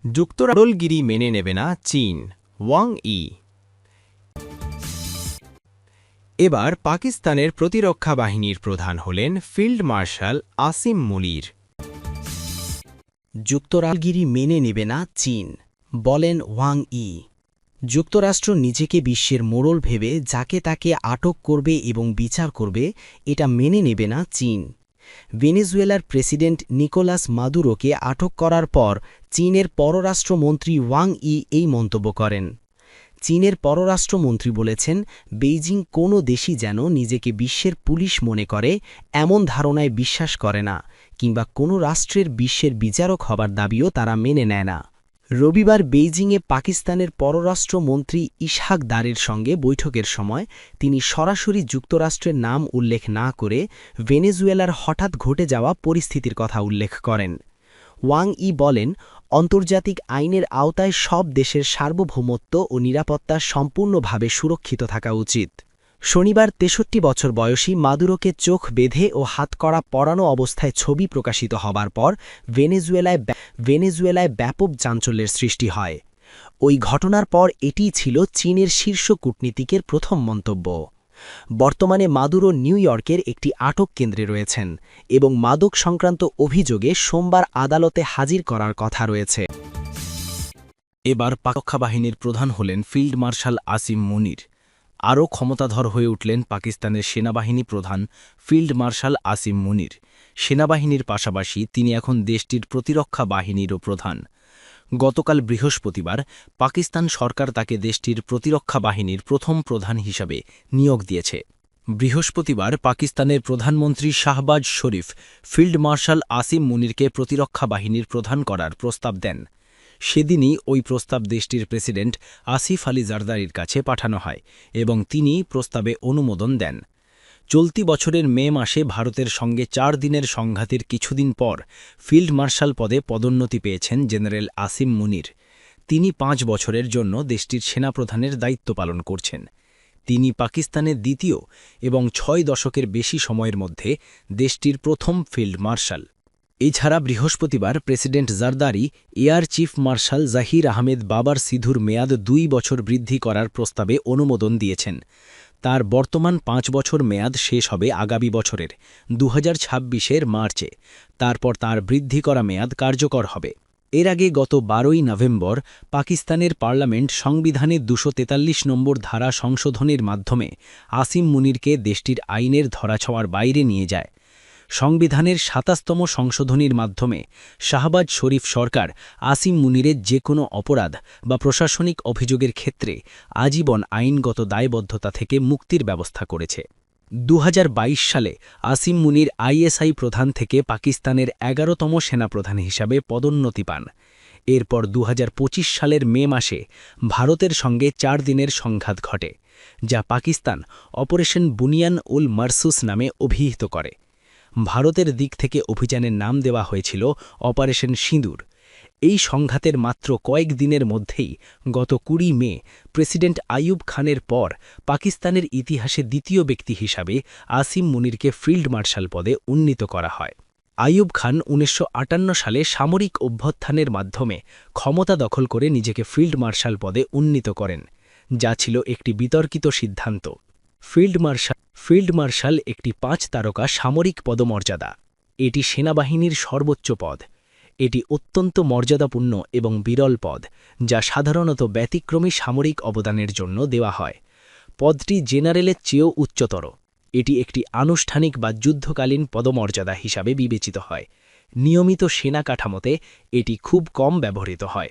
যুক্তরাষ্ট্রগিরি মেনে নেবে না চীন, ওয়াং ই। এবার পাকিস্তানের প্রতিরক্ষা বাহিনীর প্রধান হলেন ফিল্ড মার্শাল আসিম মুনির। যুক্তরাষ্ট্রগিরি মেনে নেবে না চীন, বলেন ওয়াং ই। যুক্তরাষ্ট্র নিজেকে বিশ্বের মোড়ল ভেবে যাকে তাকে আটক করবে এবং বিচার করবে, এটা মেনে নেবে না চীন। ভেনেজুয়েলার প্রেসিডেন্ট নিকোলাস মাদুরোকে আটক করার পর চীনের পররাষ্ট্রমন্ত্রী ওয়াং ই এই মন্তব্য করেন। চীনের পররাষ্ট্রমন্ত্রী বলেছেন, বেইজিং কোনো দেশই যেন নিজেকে বিশ্বের পুলিশ মনে করে এমন ধারণায় বিশ্বাস করে না, কিংবা কোনো রাষ্ট্রের বিশ্বের বিচারক হবার দাবিও তারা মেনে নেয় না। রবিবার বেইজিংয়ে পাকিস্তানের পররাষ্ট্রমন্ত্রী ইসহাক দারের সঙ্গে বৈঠকের সময় তিনি সরাসরি যুক্তরাষ্ট্রের নাম উল্লেখ না করে ভেনেজুয়েলার হঠাৎ ঘটে যাওয়া পরিস্থিতির কথা উল্লেখ করেন। ওয়াং ই বলেন, আন্তর্জাতিক আইনের আওতায় সব দেশের সার্বভৌমত্ব ও নিরাপত্তা সম্পূর্ণভাবে সুরক্ষিত থাকা উচিত। শনিবার ৬৩ বছর বয়সী মাদুরোকে চোখ বেঁধে ও হাতকড়া পরানো অবস্থায় ছবি প্রকাশিত হবার পর ভেনেজুয়েলায় ব্যাপক চাঞ্চল্যের সৃষ্টি হয়। ওই ঘটনার পর এটিই ছিল চীনের শীর্ষ কূটনীতিকের প্রথম মন্তব্য। বর্তমানে মাদুরো নিউ ইয়র্কের একটি আটক কেন্দ্রে রয়েছেন এবং মাদক সংক্রান্ত অভিযোগে সোমবার আদালতে হাজির করার কথা রয়েছে। এবার প্রতিরক্ষা বাহিনীর প্রধান হলেন ফিল্ড মার্শাল আসিম মুনির। আরও ক্ষমতাধর হয়ে উঠলেন পাকিস্তানের সেনাবাহিনী প্রধান ফিল্ড মার্শাল আসিম মুনির। সেনাবাহিনীর পাশাপাশি তিনি এখন দেশটির প্রতিরক্ষা বাহিনীরও প্রধান। গতকাল বৃহস্পতিবার পাকিস্তান সরকার তাকে দেশটির প্রতিরক্ষা বাহিনীর প্রথম প্রধান হিসাবে নিয়োগ দিয়েছে। বৃহস্পতিবার পাকিস্তানের প্রধানমন্ত্রী শাহবাজ শরীফ ফিল্ড মার্শাল আসিম মুনিরকে প্রতিরক্ষা বাহিনীর প্রধান করার প্রস্তাব দেন। সেদিনই ওই প্রস্তাব দেশটির প্রেসিডেন্ট আসিফ আলী জারদারির কাছে পাঠানো হয় এবং তিনি প্রস্তাবে অনুমোদন দেন। চলতি বছরের মে মাসে ভারতের সঙ্গে ৪ দিনের সংঘাতের কিছুদিন পর ফিল্ড মার্শাল পদে পদোন্নতি পেয়েছেন জেনারেল আসিম মুনির। তিনি ৫ বছরের জন্য দেশটির সেনাপ্রধানের দায়িত্ব পালন করছেন। তিনি পাকিস্তানের দ্বিতীয় এবং ৬ দশকের বেশি সময়ের মধ্যে দেশটির প্রথম ফিল্ড মার্শাল। এছাড়া বৃহস্পতিবার president Zardari air chief marshal Zaheer Ahmed Babar সিধুর মেয়াদ ২ বছর বৃদ্ধি করার প্রস্তাবে অনুমোদন দিয়েছেন। তার বর্তমান ৫ বছর মেয়াদ শেষ হবে আগামী বছরের ২০২৬-এর মার্চে। তারপর তার বৃদ্ধি করা মেয়াদ কার্যকর হবে। এর আগে গত ১২ই নভেম্বর পাকিস্তানের পার্লামেন্ট সংবিধানের ২৪৩ নম্বর ধারা সংশোধনের মাধ্যমে আসিম মুনিরকে দেশটির আইনের ধরাছোঁয়ার বাইরে নিয়ে যায়। সংবিধানের ২৭তম সংশোধনীর মাধ্যমে শাহবাজ শরীফ সরকার আসিম মুনিরের যে কোনো অপরাধ বা প্রশাসনিক অভিযোগের ক্ষেত্রে আজীবন আইনগত দায়বদ্ধতা থেকে মুক্তির ব্যবস্থা করেছে। ২০২২ সালে আসিম মুনির আইএসআই প্রধান থেকে পাকিস্তানের ১১তম সেনাপ্রধান হিসাবে পদোন্নতি পান। এরপর ২০২৫ সালের মে মাসে ভারতের সঙ্গে ৪ দিনের সংঘাত ঘটে, যা পাকিস্তান অপারেশন বুনিয়ান উল মারসুস নামে অভিহিত করে। ভারতের দিক থেকে অভিযানের নাম দেওয়া হয়েছিল অপারেশন সিঁদুর। এই সংঘাতের মাত্র কয়েক দিনের মধ্যেই গত ২০ মে প্রেসিডেন্ট আইয়ুব খানের পর পাকিস্তানের ইতিহাসে দ্বিতীয় ব্যক্তি হিসাবে আসিম মুনিরকে ফিল্ড মার্শাল পদে উন্নীত করা হয়। আইয়ুব খান ১৯৫৮ সালে সামরিক অভ্যুত্থানের মাধ্যমে ক্ষমতা দখল করে নিজেকে ফিল্ড মার্শাল পদে উন্নীত করেন, যা ছিল একটি বিতর্কিত সিদ্ধান্ত। ফিল্ড মার্শাল একটি ৫ তারকা সামরিক পদমর্যাদা। এটি সেনাবাহিনীর সর্বোচ্চ পদ। এটি অত্যন্ত মর্যাদাপূর্ণ এবং বিরল পদ, যা সাধারণত ব্যতিক্রমী সামরিক অবদানের জন্য দেওয়া হয়। পদটি জেনারেলের চেয়েও উচ্চতর। এটি একটি আনুষ্ঠানিক বা যুদ্ধকালীন পদমর্যাদা হিসাবে বিবেচিত হয়। নিয়মিত সেনা কাঠামোতে এটি খুব কম ব্যবহৃত হয়।